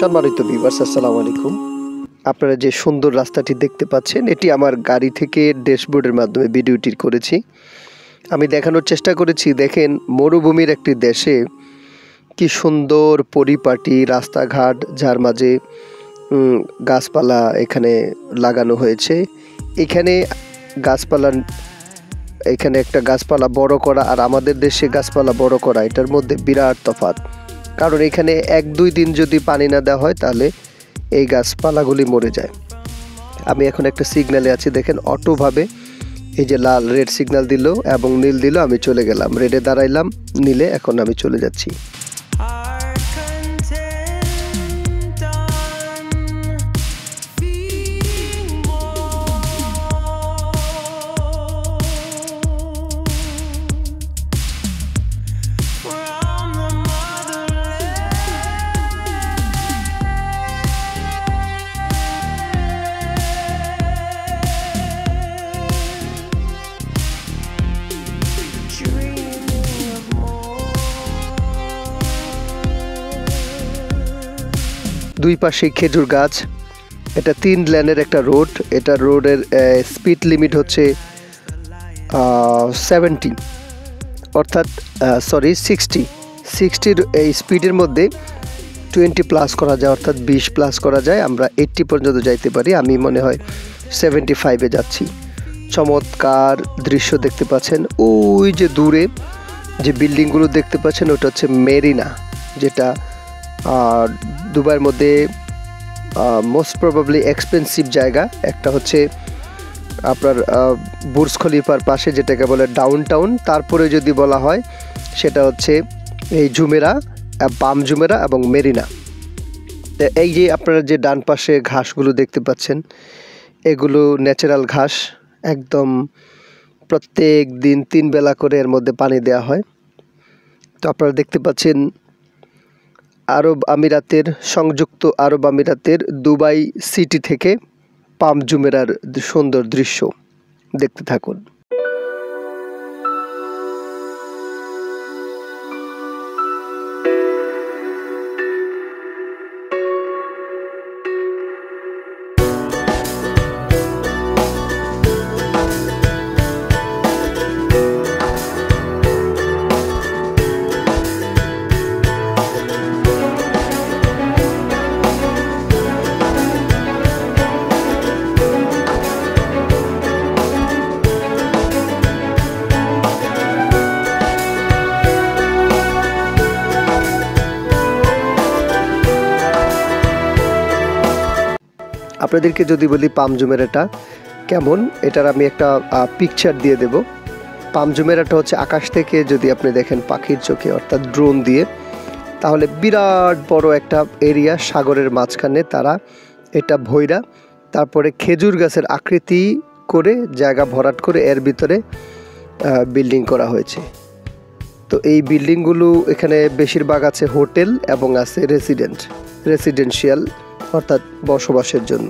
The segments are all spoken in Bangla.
সম্মানিত ভিউয়ার্স, আসসালামু আলাইকুম। আপনারা যে সুন্দর রাস্তাটি দেখতে পাচ্ছেন, এটি আমার গাড়ি থেকে ড্যাশবোর্ডের মাধ্যমে ভিডিওটি করেছি। আমি দেখানোর চেষ্টা করেছি, দেখেন মরুভূমির একটি দেশে কি সুন্দর পরিপাটি রাস্তাঘাট, যার মাঝে গাছপালা এখানে লাগানো হয়েছে। এখানে একটা গাছপালা বড় করা আর আমাদের দেশে গাছপালা বড় করা, এটার মধ্যে বিরাট তফাৎ। কারণ এখানে 1-2 দিন যদি পানি না দেওয়া হয় তাহলে এই গাছপালাগুলি মরে যায়। আমি এখন একটা সিগন্যালে আছি, দেখেন অটোভাবে এই যে লাল রেড সিগন্যাল দিল এবং নীল দিল, আমি চলে গেলাম। রেডে দাঁড়াইলাম, নীলে এখন আমি চলে যাচ্ছি। দুই পাশে খেজুর গাছ। এটা 3 লেনের একটা রোড। এটা রোডের স্পিড লিমিট হচ্ছে 70, অর্থাৎ 60 এই স্পিডের মধ্যে 20 প্লাস করা যায়, অর্থাৎ 20 প্লাস করা যায়। আমরা 80 পর্যন্ত যাইতে পারি। আমি মনে হয় 75-এ যাচ্ছি। চমৎকার দৃশ্য দেখতে পাচ্ছেন। ওই যে দূরে যে বিল্ডিংগুলো দেখতে পাচ্ছেন, ওটা হচ্ছে মেরিনা, যেটা দুবাইয়ের মধ্যে মোস্ট প্রবাবলি এক্সপেন্সিভ জায়গা। একটা হচ্ছে আপনার বুর্জ খলিফার পাশে, যেটাকে বলে ডাউন টাউন। তারপরে যদি বলা হয় সেটা হচ্ছে এই জুমেরা, পাম জুমেরা এবং মেরিনা। এই যে আপনারা যে ডান পাশে ঘাসগুলো দেখতে পাচ্ছেন, এগুলো ন্যাচারাল ঘাস। একদম প্রত্যেক দিন 3 বেলা করে এর মধ্যে পানি দেওয়া হয়। তো আপনারা দেখতে পাচ্ছেন সংযুক্ত আরব আমিরাতের দুবাই সিটি থেকে পাম জুমেরার সুন্দর দৃশ্য দেখতে থাকুন। আপনাদেরকে যদি বলি পাম জুমেরাটা কেমন, এটার আমি একটা পিকচার দিয়ে দেব। পাম জুমেরাটা হচ্ছে আকাশ থেকে যদি আপনি দেখেন পাখির চোখে, অর্থাৎ ড্রোন দিয়ে, তাহলে বিরাট বড় একটা এরিয়া সাগরের মাঝখানে তারা এটা ভৈরা, তারপরে খেজুর গাছের আকৃতি করে জায়গা ভরাট করে এর ভিতরে বিল্ডিং করা হয়েছে। তো এই বিল্ডিংগুলো এখানে বেশিরভাগ আছে হোটেল এবং আছে রেসিডেন্সিয়াল, অর্থাৎ বসবাসের জন্য।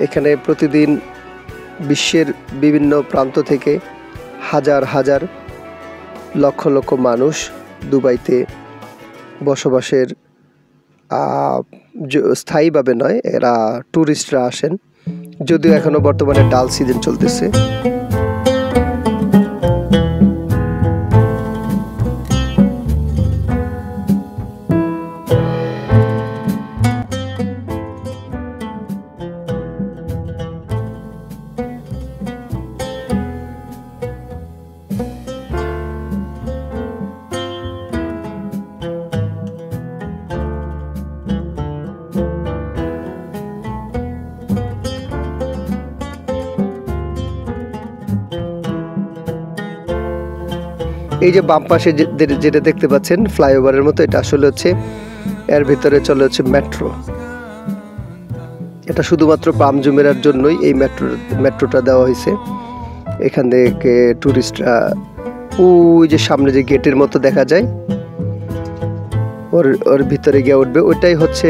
এখানে প্রতিদিন বিশ্বের বিভিন্ন প্রান্ত থেকে হাজার লক্ষ লক্ষ মানুষ দুবাইতে বসবাসের স্থায়ীভাবে নয়, এরা ট্যুরিস্টরা আসেন। যদিও এখনো বর্তমানে ডাল সিজন চলতেছে। এই যে বাম পাশে যেটা দেখতে পাচ্ছেন ফ্লাইওভারের মতো, এটা আসলে হচ্ছে এর ভিতরে চলে হচ্ছে মেট্রো। এটা শুধুমাত্র পাম জুমেরার জন্যই এই মেট্রোটা দেওয়া হয়েছে। এখান থেকে টুরিস্টরা ওই যে সামনে যে গেটের মতো দেখা যায় ওর ভিতরে গিয়ে উঠবে। ওইটাই হচ্ছে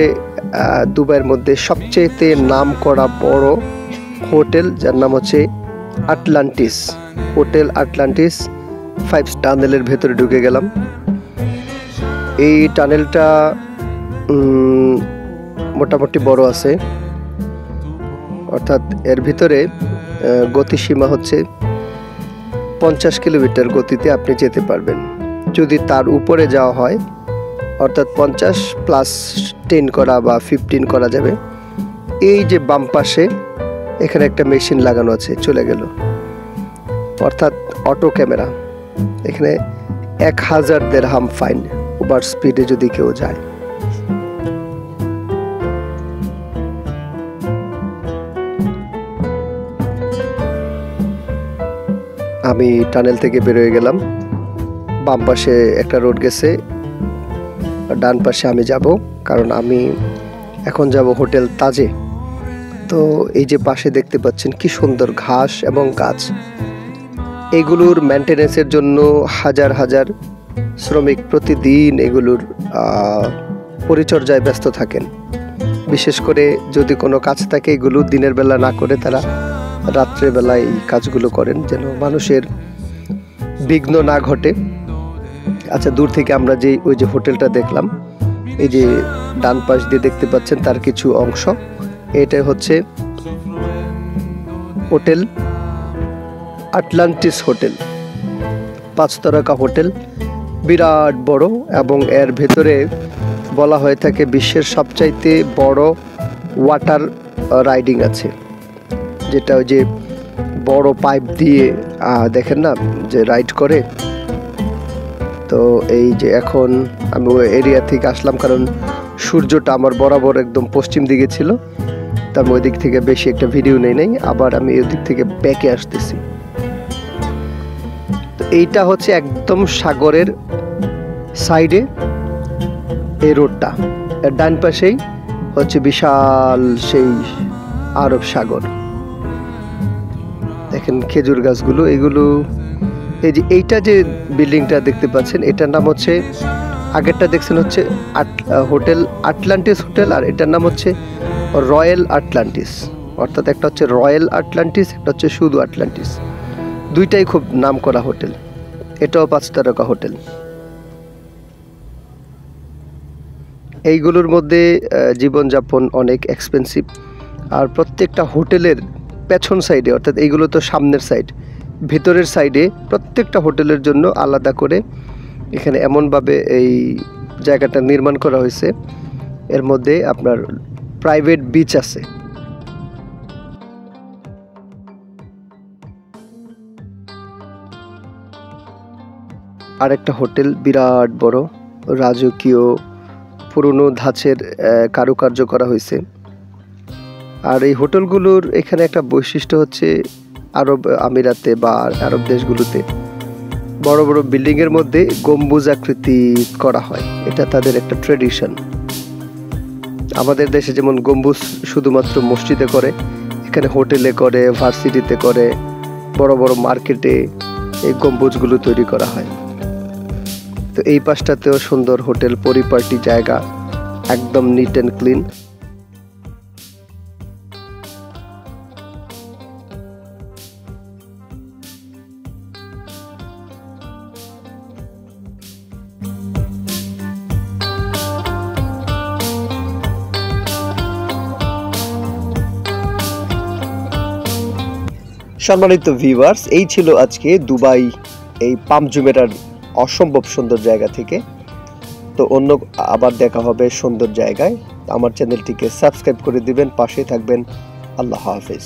দুবাইয়ের মধ্যে সবচেয়ে নাম করা বড় হোটেল, যার নাম হচ্ছে আটলান্টিস হোটেল। আটলান্টিস 5 টানেলের ভেতরে ঢুকে গেলাম। এই টানেলটা মোটামুটি বড় আছে, অর্থাৎ এর ভিতরে গতিসীমা হচ্ছে 50 কিলোমিটার গতিতে আপনি যেতে পারবেন। যদি তার উপরে যাওয়া হয় অর্থাৎ 50 প্লাস 10 করা বা 15 করা যাবে। এই যে বাম পাশে এখানে একটা মেশিন লাগানো আছে, চলে গেল, অর্থাৎ অটো ক্যামেরা। এখানে 1000 দিরহাম ফাইন ওভার স্পিডে যদি কেউ যায়। আমি টানেল থেকে বেরোয় গেলাম। বাম পাশে একটা রোড গেছে, ডান পাশে আমি যাব, কারণ আমি এখন যাব হোটেল তাজে। তো এই যে পাশে দেখতে পাচ্ছেন কি সুন্দর ঘাস এবং গাছ। এগুলোর মেনটেনেন্সের জন্য হাজার হাজার শ্রমিক প্রতিদিন এগুলোর পরিচর্যায় ব্যস্ত থাকেন। বিশেষ করে যদি কোনো কাজ থাকে, এগুলো দিনের বেলা না করে তারা রাত্রে বেলায় এই কাজগুলো করেন, যেন মানুষের বিঘ্ন না ঘটে। আচ্ছা, দূর থেকে আমরা ওই যে হোটেলটা দেখলাম, এই যে ডান পাশ দিয়ে দেখতে পাচ্ছেন তার কিছু অংশ, এটা হচ্ছে হোটেল আটলান্টিস হোটেল। 5 তারকা হোটেল, বিরাট বড়, এবং এর ভেতরে বলা হয়ে থাকে বিশ্বের সবচাইতে বড় ওয়াটার রাইডিং আছে, যেটা ওই যে বড় পাইপ দিয়ে দেখেন না যে রাইড করে। তো এই যে এখন আমি ওই এরিয়া থেকে আসলাম, কারণ সূর্যটা আমার বরাবর একদম পশ্চিম দিকে ছিল, তো আমি ওই দিক থেকে বেশি একটা ভিডিও নেই। আবার আমি ওই দিক থেকে ব্যাকে আসতেছি। তো এইটা হচ্ছে একদম সাগরের সাইডে এই রোডটা, এর ডান পাশেই হচ্ছে বিশাল সেই আরব সাগর। দেখেন খেজুর গাছগুলো, এগুলো এই যে এইটা যে বিল্ডিংটা দেখতে পাচ্ছেন, এটার নাম হচ্ছে, আগেরটা দেখছেন হচ্ছে হোটেল আটলান্টিস হোটেল, আর এটার নাম হচ্ছে রয়্যাল আটলান্টিস। অর্থাৎ একটা হচ্ছে রয়্যাল আটলান্টিস, একটা হচ্ছে শুধু আটলান্টিস। দুইটাই খুব নাম করা হোটেল। এটাও 5 তারকা হোটেল। এইগুলোর মধ্যে জীবনযাপন অনেক এক্সপেন্সিভ। আর প্রত্যেকটা হোটেলের পেছন সাইডে, অর্থাৎ এইগুলো তো সামনের সাইড, ভেতরের সাইডে প্রত্যেকটা হোটেলের জন্য আলাদা করে এখানে এমনভাবে এই জায়গাটা নির্মাণ করা হয়েছে, এর মধ্যে আপনার প্রাইভেট বিচ আছে। আর একটা হোটেল বিরাট বড়, রাজকীয় পুরনো ধাঁচের কারুকার্য করা হয়েছে। আর এই হোটেলগুলোর এখানে একটা বৈশিষ্ট্য হচ্ছে, আরব আমিরাতে বা আরব দেশগুলোতে বড় বড় বিল্ডিংয়ের মধ্যে গম্বুজ আকৃতি করা হয়, এটা তাদের একটা ট্রেডিশন। আমাদের দেশে যেমন গম্বুজ শুধুমাত্র মসজিদে করে, এখানে হোটেলে করে, ভার্সিটিতে করে, বড় বড় মার্কেটে এই গম্বুজগুলো তৈরি করা হয়। তো এই পাশটাতেও সুন্দর হোটেল, পরিপাটি জায়গা, একদম নিট অ্যান্ড ক্লিন। সম্মানিত ভিউয়ার্স, এই ছিল আজকে দুবাই এই পাম জুমেরার অসম্ভব সুন্দর জায়গা থেকে। তো অন্য আবার দেখা হবে সুন্দর জায়গায়। আমার চ্যানেলটিকে সাবস্ক্রাইব করে দিবেন, পাশে থাকবেন। আল্লাহ হাফেজ।